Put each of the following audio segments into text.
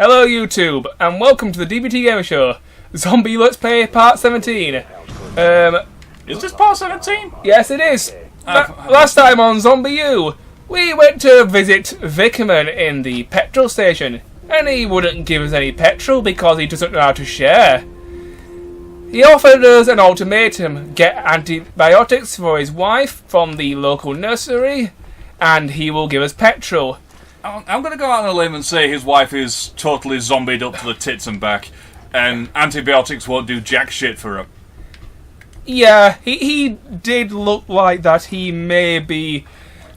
Hello YouTube, and welcome to the DBTGAMER show, Zombie Let's Play Part 17. Is this Part 17? Yes it is. Last time on Zombie U, we went to visit Vickerman in the petrol station, and he wouldn't give us any petrol because he doesn't know how to share. He offered us an ultimatum: get antibiotics for his wife from the local nursery, and he will give us petrol. I'm going to go out on a limb and say his wife is totally zombied up to the tits and back, and antibiotics won't do jack shit for her. Yeah, he did look like that. He may be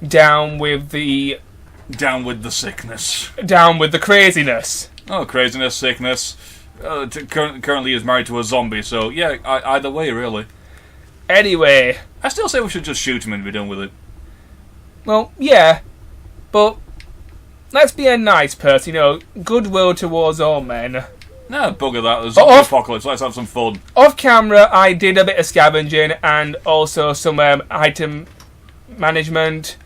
down with the... Down with the sickness. Down with the craziness. Oh, craziness, sickness. Currently is married to a zombie, so yeah, either way, really. Anyway. I still say we should just shoot him and be done with it. Well, yeah, but... let's be a nice person, you know, goodwill towards all men. No, bugger that, there's zombie apocalypse, let's have some fun. Off camera, I did a bit of scavenging and also some item management.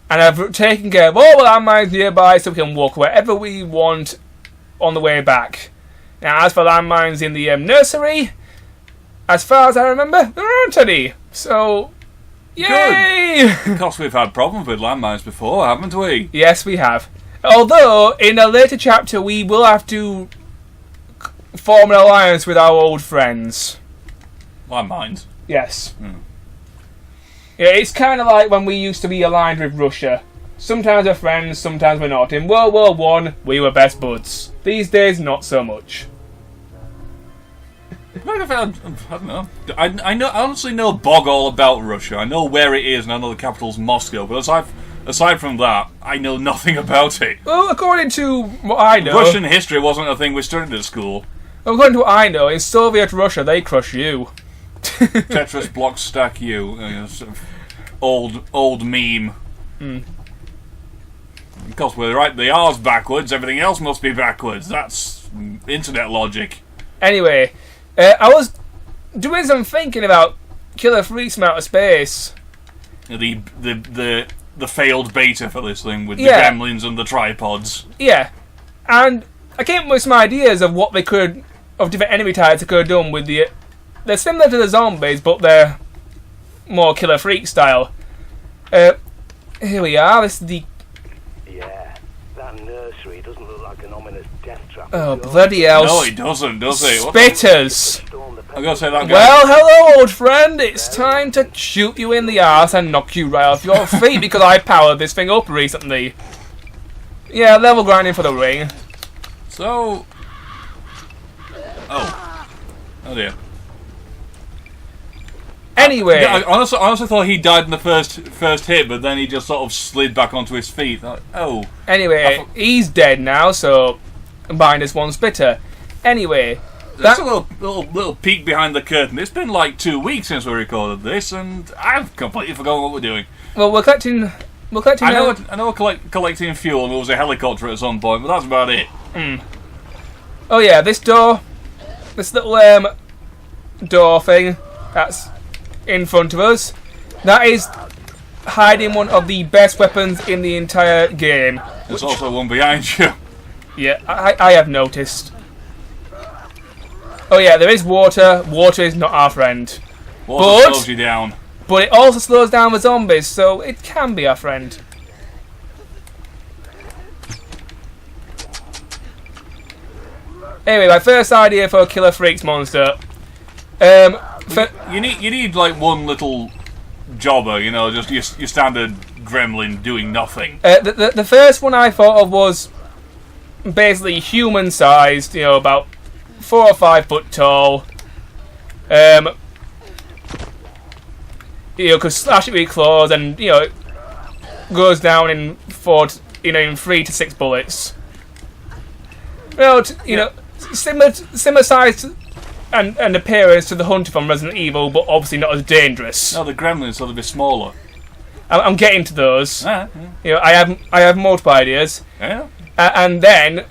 And I've taken care of all the landmines nearby so we can walk wherever we want on the way back. Now, as for landmines in the nursery, as far as I remember, there aren't any. So, yay! Good. Of course, we've had problems with landmines before, haven't we? Yes, we have. Although, in a later chapter, we will have to form an alliance with our old friends. Landmines? Yes. Yeah, it's kind of like when we used to be aligned with Russia. Sometimes we're friends, sometimes we're not. In World War I, we were best buds. These days, not so much. I don't know. I honestly know bog all about Russia. I know where it is and I know the capital's Moscow, but aside from that, I know nothing about it. Well, according to what I know... Russian history wasn't a thing we studied at school. According to what I know, in Soviet Russia, they crush you. Tetris block stack you. Sort of old meme. Of course, we're right, the R's backwards, everything else must be backwards. That's internet logic. Anyway, I was doing some thinking about Killer Freaks from Outer Space. The failed beta for this thing with the gremlins and the tripods. Yeah, and I came up with some ideas of what they could, of different enemy types they could have done with the... They're similar to the zombies, but they're more Killer Freak style. Here we are, this is the... Yeah, that nursery doesn't look like an ominous death trap. Oh, bloody hell. No, it doesn't, does it? Spitters! I'm gonna say that guy. Well, hello, old friend. It's time to shoot you in the arse and knock you right off your feet because I powered this thing up recently. Yeah, level grinding for the ring. So... Oh dear. Anyway, I honestly thought he died in the first hit, but then he just sort of slid back onto his feet. Oh. Anyway, he's dead now, so minus one spitter. Anyway, that's a little peek behind the curtain. It's been like 2 weeks since we recorded this, and I've completely forgotten what we're doing. Well, we're collecting. I know we're collecting fuel, and there was a helicopter at some point, but that's about it. Oh yeah, this door, this little door thing that's in front of us, that is hiding one of the best weapons in the entire game. There's also one behind you. Yeah, I have noticed. Oh yeah, there is water. Water is not our friend. Water slows you down. But it also slows down the zombies, so it can be our friend. Anyway, my first idea for a Killer Freaks monster. You need like one little jobber, you know, just your standard gremlin doing nothing. The first one I thought of was basically human-sized, you know, about 4 or 5 foot tall. You know, could slash it with claws, and you know, it goes down in 3 to 6 bullets. Well, you know, similar size and appearance to the Hunter from Resident Evil, but obviously not as dangerous. No, the gremlins are a bit smaller. I'm getting to those. Yeah. You know, I have multiple ideas. Yeah. And then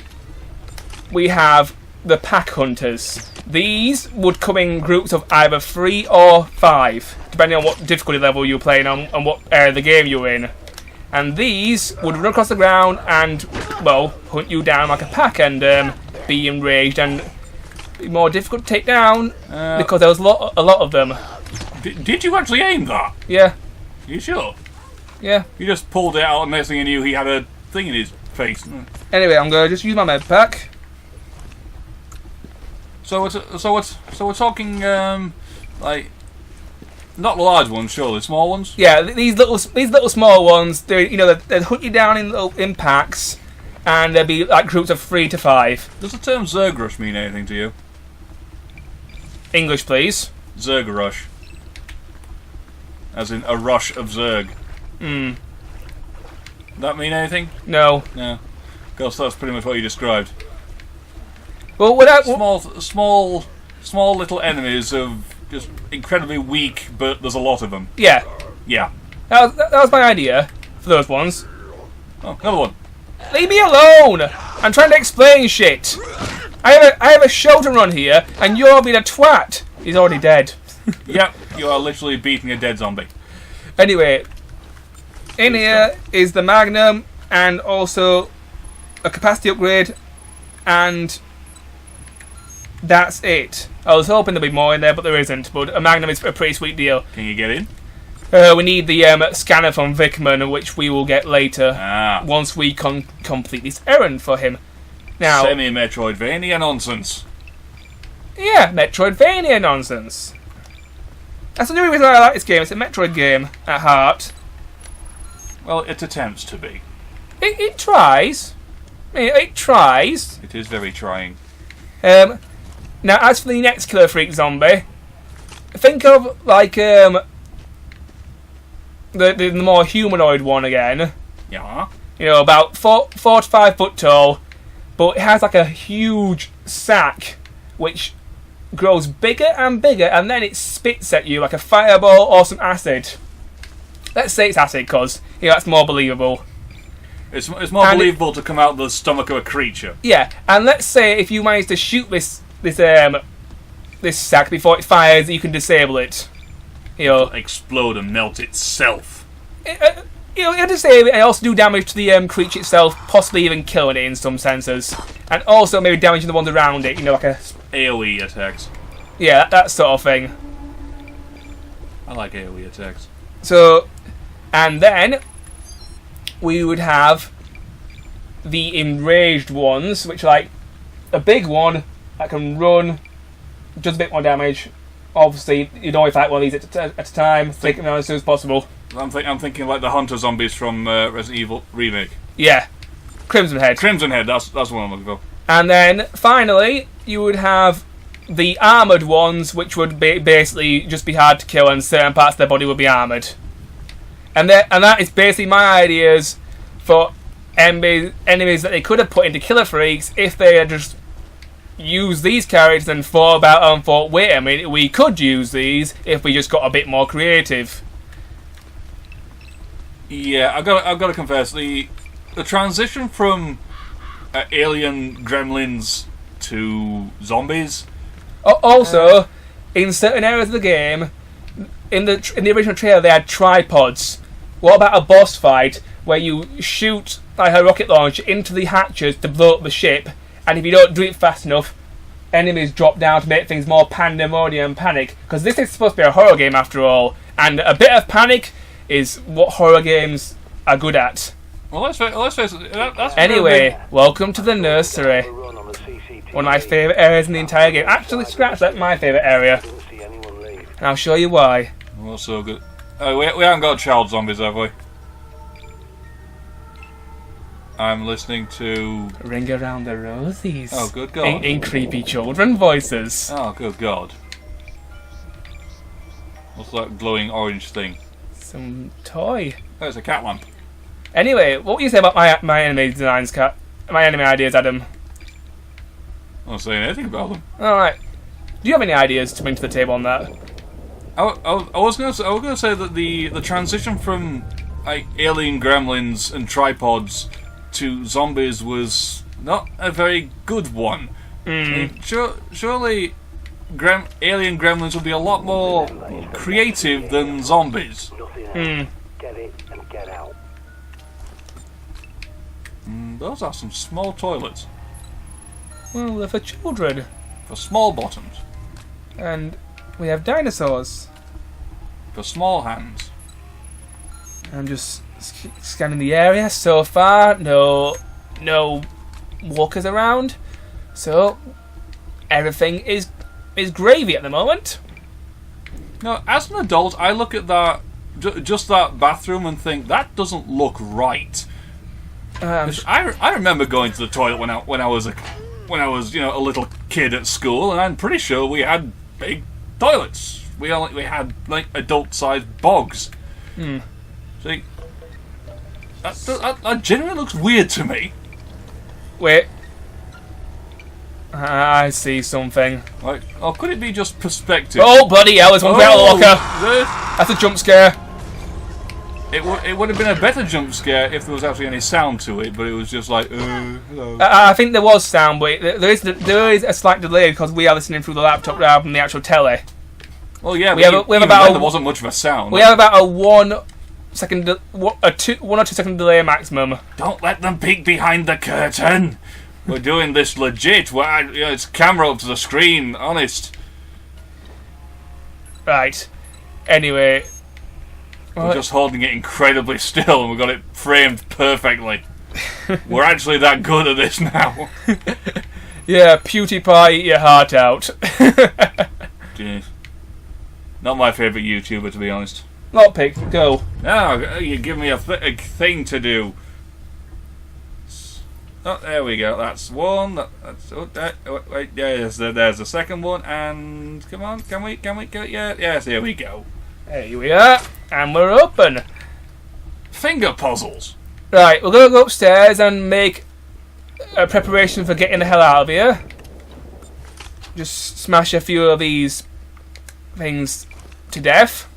we have the pack hunters. These would come in groups of either 3 or 5, depending on what difficulty level you're playing on and what area of the game you're in. And these would run across the ground and well, hunt you down like a pack and be enraged and be more difficult to take down because there was a lot of them. Did you actually aim that? Yeah. You sure? Yeah. You just pulled it out and next thing you knew he had a thing in his face. Anyway, I'm gonna just use my med pack. So we're talking like not the large ones, surely small ones. Yeah, these little small ones. They'd hunt you down in packs, and there'd be like groups of 3 to 5. Does the term Zergrush mean anything to you? English, please. Zergrush, as in a rush of Zerg. That mean anything? No. No. Because that's pretty much what you described. Well, without small little enemies of just incredibly weak, but there's a lot of them. Yeah. Yeah. That was my idea for those ones. Oh, another one. Leave me alone! I'm trying to explain shit. I have a show to run here, and you're being a twat. He's already dead. Yep, you are literally beating a dead zombie. Anyway, in here is the Magnum, and also a capacity upgrade, and that's it. I was hoping there'd be more in there, but there isn't. But a Magnum is a pretty sweet deal. Can you get in? We need the scanner from Vickman, which we will get later once we complete this errand for him. Now, semi-Metroidvania nonsense. Yeah, Metroidvania nonsense. That's the only reason I like this game. It's a Metroid game at heart. Well, it attempts to be. It tries. It tries. It is very trying. Now, as for the next Killer Freak zombie, think of like the more humanoid one again. Yeah. About 4 to 5 foot tall, but it has like a huge sack which grows bigger and bigger, and then it spits at you like a fireball or some acid. Let's say it's acid, because that's more believable. It's more believable to come out of the stomach of a creature. Yeah, and let's say if you manage to shoot this sack before it fires, you can disable it. It'll explode and melt itself. It'll disable it and also do damage to the creature itself, possibly even killing it in some senses, and also maybe damaging the ones around it. Like a AOE attacks. Yeah, that sort of thing. I like AOE attacks. So, and then we would have the enraged ones, which are like a big one that can run, does a bit more damage. Obviously, you'd only fight one of these at a time, take them down as soon as possible. I'm thinking like the Hunter zombies from Resident Evil Remake. Yeah, Crimson Head. Crimson Head, that's the one I'm looking for. And then, finally, you would have the armoured ones, which would basically just be hard to kill, and certain parts of their body would be armoured. And that is basically my ideas for enemies that they could have put into Killer Freaks if they had just used these characters and thought about and thought, wait a minute, we could use these if we just got a bit more creative. Yeah, I've got to confess, the transition from alien gremlins to zombies. Also, in certain areas of the game, in the original trailer, they had tripods. What about a boss fight where you shoot like a rocket launcher into the hatches to blow up the ship, and if you don't do it fast enough, enemies drop down to make things more pandemonium and panic? Because this is supposed to be a horror game after all, and a bit of panic is what horror games are good at. Well, let's face it. That's anyway, welcome to the nursery. One of my favourite areas in the entire game. Actually, scratch that, my favourite area. And I'll show you why. Well, so good. We haven't got child zombies, have we? I'm listening to Ring Around the Rosies. Oh, good God. In creepy children voices. Oh, good God. What's that glowing orange thing? Some toy. Oh, it's a cat lamp. Anyway, what would you say about my enemy designs, Cat? My enemy ideas, Adam? I'm not saying anything about them. Alright. Do you have any ideas to bring to the table on that? I was going to say that the transition from like alien gremlins and tripods to zombies was not a very good one. I mean, surely alien gremlins would be a lot more creative than zombies. Get it and get out. Those are some small toilets. Well, they're for children. For small bottoms. And we have dinosaurs. For small hands. I'm just scanning the area. So far, no walkers around. So everything is gravy at the moment. Now, as an adult, I look at that, just that bathroom, and think that doesn't look right. I remember going to the toilet when I was a little kid at school, and I'm pretty sure we had big toilets. We had like adult-sized bogs. See, that genuinely looks weird to me. Wait. I see something. Like, or could it be just perspective? Oh, bloody hell, there's one out of the locker. This? That's a jump scare. It would have been a better jump scare if there was actually any sound to it, but it was just like, hello. I think there was sound, but there is a slight delay because we are listening through the laptop rather than the actual telly. Well, yeah, we have about there wasn't much of a sound. We have about a 1 or 2 second delay maximum. Don't let them peek behind the curtain. We're doing this legit. It's camera up to the screen, honest. Right. Anyway. We're just holding it incredibly still and we've got it framed perfectly. We're actually that good at this now. Yeah, PewDiePie, eat your heart out. Jeez. Not my favourite YouTuber, to be honest. Lockpick, go. No, you give me a thing to do. Oh, there we go. That's one. Wait, there's the second one. And come on, can we go? Yeah, yes, here we go. There we are, and we're open. Finger puzzles. Right, we're gonna go upstairs and make a preparation for getting the hell out of here. Just smash a few of these things to death.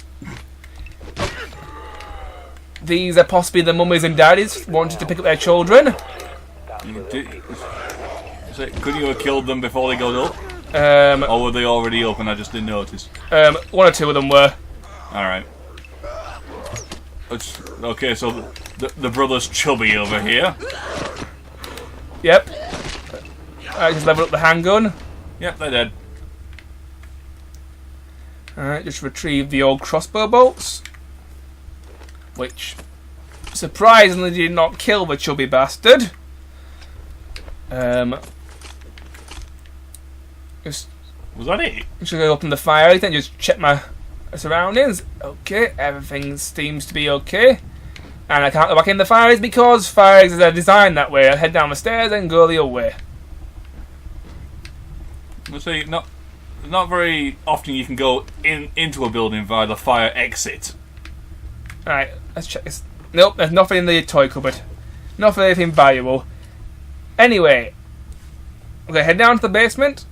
These are possibly the mummies and daddies wanting to pick up their children. Could you have killed them before they got up? Or were they already up and I just didn't notice? 1 or 2 of them were. Alright. Okay, so the brother's chubby over here. Yep. Alright, just level up the handgun. Yep, they're dead. Alright, just retrieve the old crossbow bolts. Which, surprisingly, did not kill the chubby bastard. Was that it? Should I open the fire then just check my surroundings? Okay, everything seems to be okay. And I can't go back in the fires because fires are designed that way. I head down the stairs and go the other way. Let's see, not very often you can go into a building via the fire exit. Alright, let's check this. Nope, there's nothing in the toy cupboard. Nothing anything valuable. Anyway, we're going to head down to the basement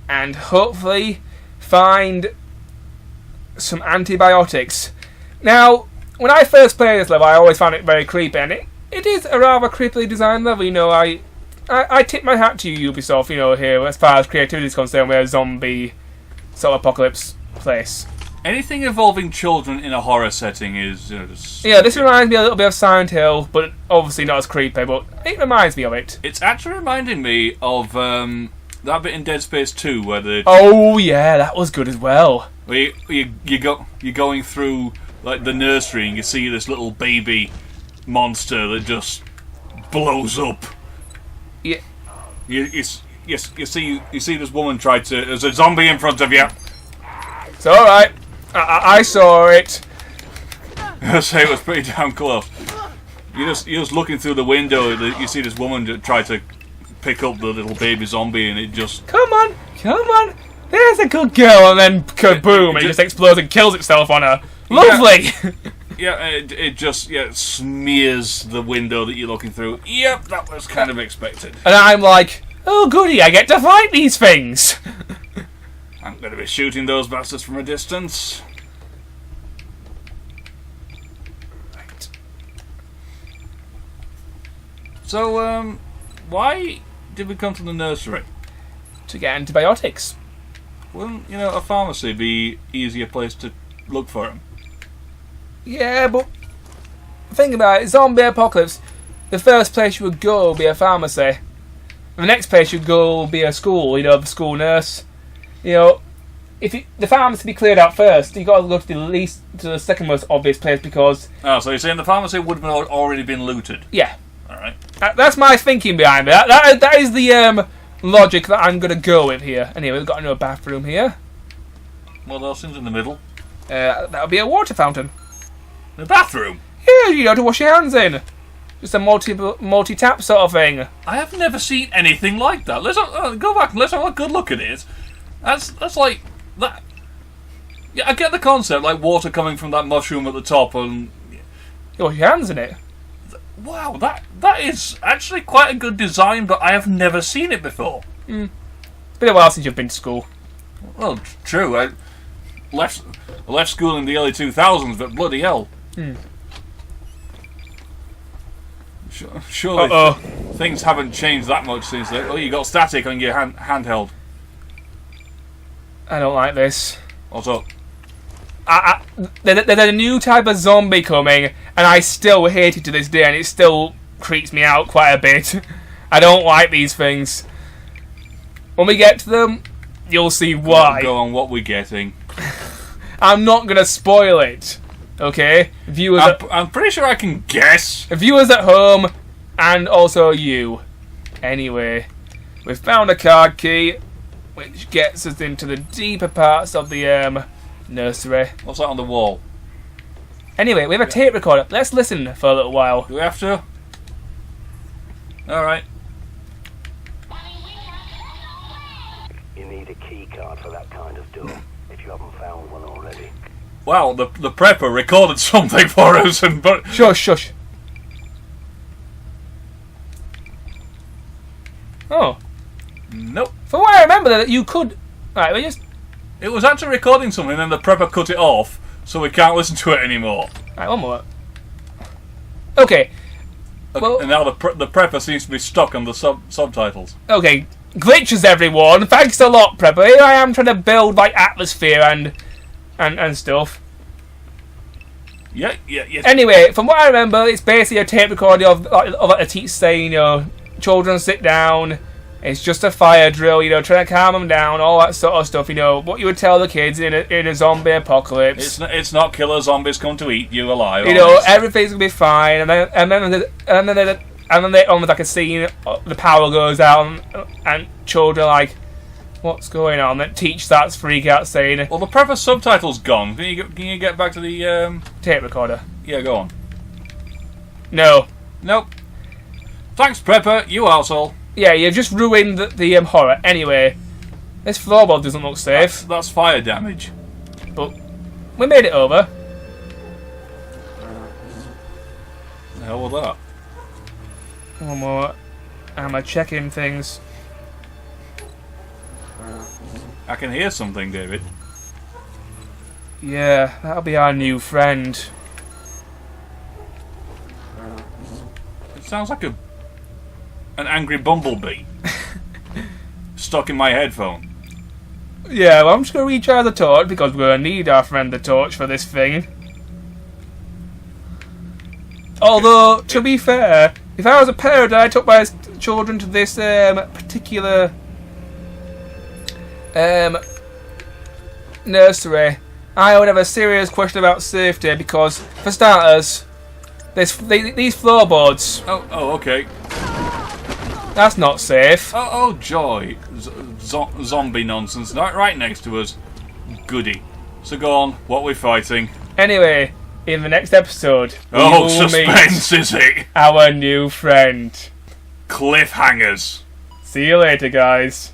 and hopefully find some antibiotics. Now, when I first played this level, I always found it very creepy, and it is a rather creepily designed level. You know, I tip my hat to you, Ubisoft, you know, here, as far as creativity is concerned, we're a zombie sort of apocalypse place. Anything involving children in a horror setting is, just... Yeah, this reminds me a little bit of Silent Hill, but obviously not as creepy, but it reminds me of it. It's actually reminding me of that bit in Dead Space 2 where the... Oh, yeah, that was good as well. Where you're going through like the nursery and you see this little baby monster that just blows up. Yeah. You see this woman try to... There's a zombie in front of you. It's alright. I saw it. I say it was pretty damn close. You're just looking through the window. You see this woman try to pick up the little baby zombie, and it just come on. There's a good girl, and then kaboom! It just explodes and kills itself on her. Lovely. Yeah, it just smears the window that you're looking through. Yep, that was kind of expected. And I'm like, oh goody, I get to fight these things. I'm going to be shooting those bastards from a distance. Right. So, why did we come to the nursery? To get antibiotics. Wouldn't, a pharmacy be easier place to look for them? Yeah, but think about it, zombie apocalypse. the first place you would go would be a pharmacy. The next place you'd go will be a school, the school nurse. If the pharmacy be cleared out first, you got to go to the second most obvious place because... Oh, so you're saying the pharmacy would have already been looted? Yeah. Alright. That's my thinking behind it. That is the logic that I'm going to go with here. Anyway, we've got another bathroom here. Well, those things in the middle. That would be a water fountain. The bathroom? Yeah, to wash your hands in. Just a multi-tap sort of thing. I have never seen anything like that. Let's go back and let's have a good look at it. That's like that. Yeah, I get the concept, like water coming from that mushroom at the top, and You wash your hands in it. wow, that is actually quite a good design, but I have never seen it before. It's been a while since you've been to school. Well, true. I left school in the early 2000s, but bloody hell. Surely things haven't changed that much since then. Oh, you got static on your handheld. I don't like this. What's up? There's a new type of zombie coming, and I still hate it to this day, and it still creeps me out quite a bit. I don't like these things. When we get to them, you'll see why. Go on, what we're getting. I'm not going to spoil it. Okay? I'm pretty sure I can guess. Viewers at home, and also you. Anyway, we've found a card key, which gets us into the deeper parts of the nursery. What's that on the wall? Anyway, we have a tape recorder. Let's listen for a little while. Do we have to? Alright. You need a key card for that kind of door, if you haven't found one already. Wow, the prepper recorded something for us, but Shush. Oh. nope. For what I remember, that you could... Right, we just... It was actually recording something, and the prepper cut it off, so we can't listen to it anymore. Right, one more. Okay. Well, and now the prepper seems to be stuck on the subtitles. okay. Glitches, everyone. Thanks a lot, Prepper. Here I am trying to build, like, atmosphere and stuff. Yeah. Anyway, from what I remember, it's basically a tape recording of a teacher saying, children sit down. It's just a fire drill, trying to calm them down, all that sort of stuff. What you would tell the kids in a zombie apocalypse. It's not killer zombies come to eat you alive. Everything's gonna be fine, and then they almost like a scene. The power goes out, and children are like, "What's going on?" That teacher starts freak out, saying, Well, the prepper subtitle's gone. Can you get back to the tape recorder. Yeah, go on. No. Nope. Thanks, prepper. You arsehole. Yeah, you've just ruined the horror. Anyway, this floorboard doesn't look safe. That's fire damage. But we made it over. The hell was that? One more. I'm checking things. I can hear something, David. Yeah, that'll be our new friend. It sounds like an angry bumblebee stuck in my headphone. Yeah, well, I'm just going to recharge the torch because we're going to need our friend the torch for this thing. Although, to be fair, if I was a parent and I took my children to this particular nursery, I would have a serious question about safety because, for starters, these floorboards, Oh, okay. that's not safe. Oh, joy. Zombie nonsense. Right next to us. Goody. So go on, what we're fighting. Anyway, in the next episode, we Oh, will suspense, meet is it? our new friend. Cliffhangers. See you later, guys.